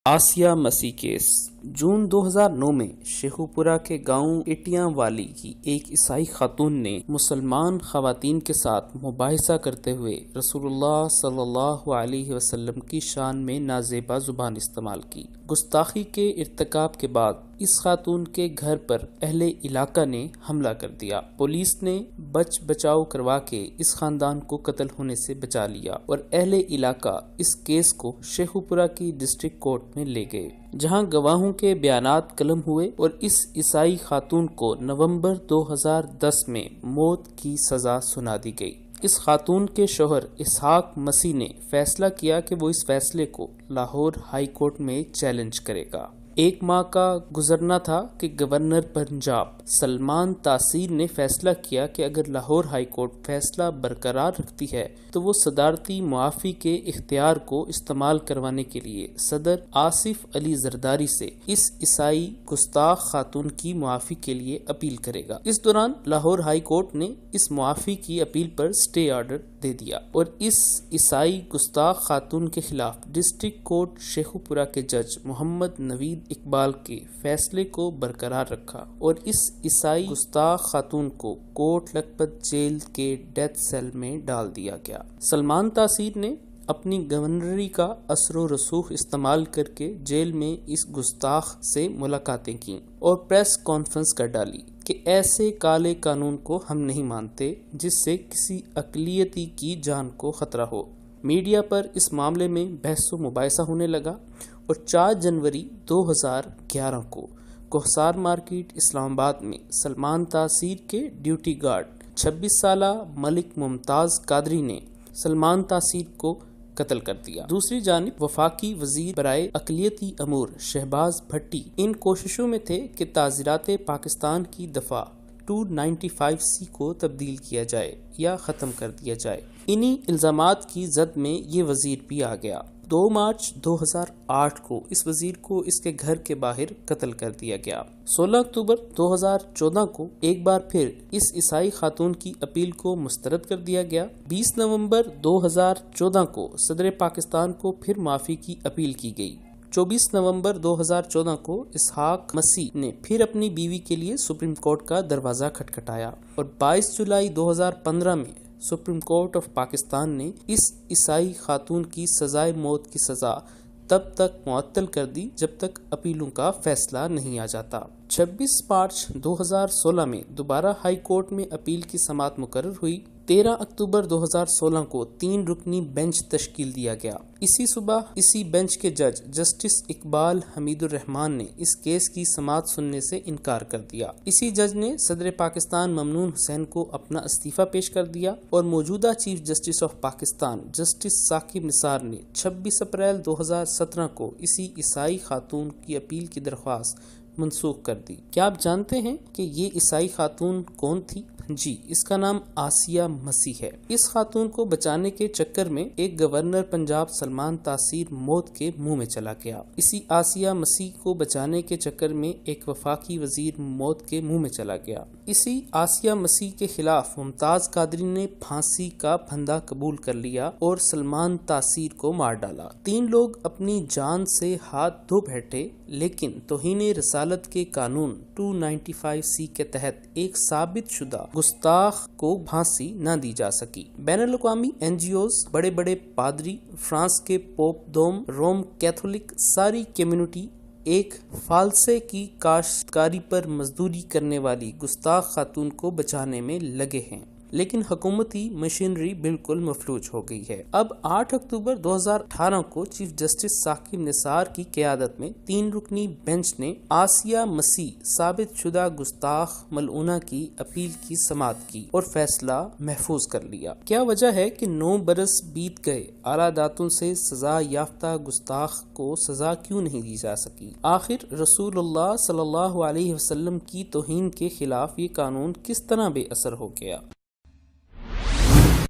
آسیہ مسیح کیس جون 2009 میں شیخوپورہ کے گاؤں اٹیاں والی کی ایک عیسائی خاتون نے مسلمان خواتین کے ساتھ مباحثہ کرتے ہوئے رسول اللہ صلی اللہ علیہ وسلم کی شان میں نازیبا زبان استعمال کی۔ گستاخی کے ارتکاب کے بعد اس خاتون کے گھر پر اہل علاقہ نے حملہ کر دیا۔ پولیس نے بچاؤ کروا کے اس خاندان کو قتل ہونے سے بچا لیا اور اہل علاقہ اس کیس کو شیخوپورہ کی ڈسٹرکٹ کورٹ میں لے گئے، جہاں گواہوں کے بیانات قلم ہوئے اور اس عیسائی خاتون کو نومبر 2010 میں موت کی سزا سنا دی گئی۔ اس خاتون کے شوہر اسحاق مسیح نے فیصلہ کیا کہ وہ اس فیصلے کو لاہور ہائی کورٹ میں چیلنج کرے گا۔ ایک ماہ کا گزرنا تھا کہ گورنر پنجاب سلمان تاثیر نے فیصلہ کیا کہ اگر لاہور ہائی کورٹ فیصلہ برقرار رکھتی ہے تو وہ صدارتی معافی کے اختیار کو استعمال کروانے کے لیے صدر آصف علی زرداری سے اس عیسائی گستاخ خاتون کی معافی کے لیے اپیل کرے گا۔ اس دوران لاہور ہائی کورٹ نے اس معافی کی اپیل پر اسٹے آرڈر دے دیا اور اس عیسائی گستاخ خاتون کے خلاف ڈسٹرکٹ کورٹ شیخوپورہ کے جج محمد نوید اقبال کے فیصلے کو برقرار رکھا اور اس عیسائی گستاخ خاتون کو کوٹ لکھپت جیل کے ڈیتھ سیل میں ڈال دیا گیا۔ سلمان تاثیر نے اپنی گورنری کا اثر و رسوخ استعمال کر کے جیل میں اس گستاخ سے ملاقاتیں کیں اور پریس کانفرنس کر ڈالی کہ ایسے کالے قانون کو ہم نہیں مانتے جس سے کسی اقلیتی کی جان کو خطرہ ہو۔ میڈیا پر اس معاملے میں بحث و مباحثہ ہونے لگا اور 4 جنوری 2011 کو کوہسار مارکیٹ اسلام آباد میں سلمان تاثیر کے ڈیوٹی گارڈ 26 سالہ ملک ممتاز قادری نے سلمان تاثیر کو قتل کر دیا۔ دوسری جانب وفاقی وزیر برائے اقلیتی امور شہباز بھٹی ان کوششوں میں تھے کہ تعزیرات پاکستان کی دفعہ 295C کو تبدیل کیا جائے یا ختم کر دیا جائے۔ انہی الزامات کی زد میں یہ وزیر بھی آ گیا۔ 2 مارچ 2008 کو اس وزیر کو اس کے گھر کے باہر قتل کر دیا گیا۔ 16 اکتوبر 2014 کو ایک بار پھر اس عیسائی خاتون کی اپیل کو مسترد کر دیا گیا۔ 20 نومبر 2014 کو صدر پاکستان کو پھر معافی کی اپیل کی گئی۔ 24 نومبر 2014 کو اسحاق مسیح نے پھر اپنی بیوی کے لیے سپریم کورٹ کا دروازہ کھٹکھٹایا اور 22 جولائی 2015 میں سپریم کورٹ آف پاکستان نے اس عیسائی خاتون کی سزائے موت کی سزا تب تک معطل کر دی جب تک اپیلوں کا فیصلہ نہیں آ جاتا۔ 26 مارچ 2016 میں دوبارہ ہائی کورٹ میں اپیل کی سماعت مقرر ہوئی۔ 13 اکتوبر 2016 کو 3 رکنی بینچ تشکیل دیا گیا۔ اسی صبح اسی بینچ کے جج جسٹس اقبال حمید الرحمان نے اس کیس کی سماعت سننے سے انکار کر دیا۔ اسی جج نے صدر پاکستان ممنون حسین کو اپنا استعفیٰ پیش کر دیا اور موجودہ chief justice of Pakistan justice Saqib Nisar نے 26 اپریل 2017 کو اسی عیسائی خاتون کی اپیل کی درخواست منسوخ کر دی۔ کیا آپ جانتے ہیں کہ یہ عیسائی خاتون کون تھی؟ جی، اس کا نام آسیہ مسیح ہے۔ اس خاتون کو بچانے کے چکر میں ایک گورنر پنجاب سلمان تاثیر موت کے منہ میں چلا گیا۔ اسی آسیہ مسیح کو بچانے کے چکر میں ایک وفاقی وزیر موت کے منہ میں چلا گیا۔ اسی آسیہ مسیح کے خلاف ممتاز قادری نے پھانسی کا پھندا قبول کر لیا اور سلمان تاثیر کو مار ڈالا۔ 3 لوگ اپنی جان سے ہاتھ دھو بیٹھے، لیکن توہین رسالت کے قانون 295C کے تحت ایک ثابت شدہ گستاخ کو پھانسی نہ دی جا سکی۔ بین الاقوامی NGOs، بڑے بڑے پادری، فرانس کے پوپ دوم، روم کیتھولک، ساری کمیونٹی ایک فالسے کی کاشتکاری پر مزدوری کرنے والی گستاخ خاتون کو بچانے میں لگے ہیں، لیکن حکومتی مشینری بالکل مفلوج ہو گئی ہے۔ اب 8 اکتوبر 2018 کو چیف جسٹس ثاقب نثار کی قیادت میں 3 رکنی بینچ نے آسیہ مسیح ثابت شدہ گستاخ ملعونہ کی اپیل کی سماعت کی اور فیصلہ محفوظ کر لیا۔ کیا وجہ ہے کہ 9 برس بیت گئے اعلیٰ عدالتوں سے سزا یافتہ گستاخ کو سزا کیوں نہیں دی جا سکی؟ آخر رسول اللہ صلی اللہ علیہ وسلم کی توہین کے خلاف یہ قانون کس طرح بے اثر ہو گیا؟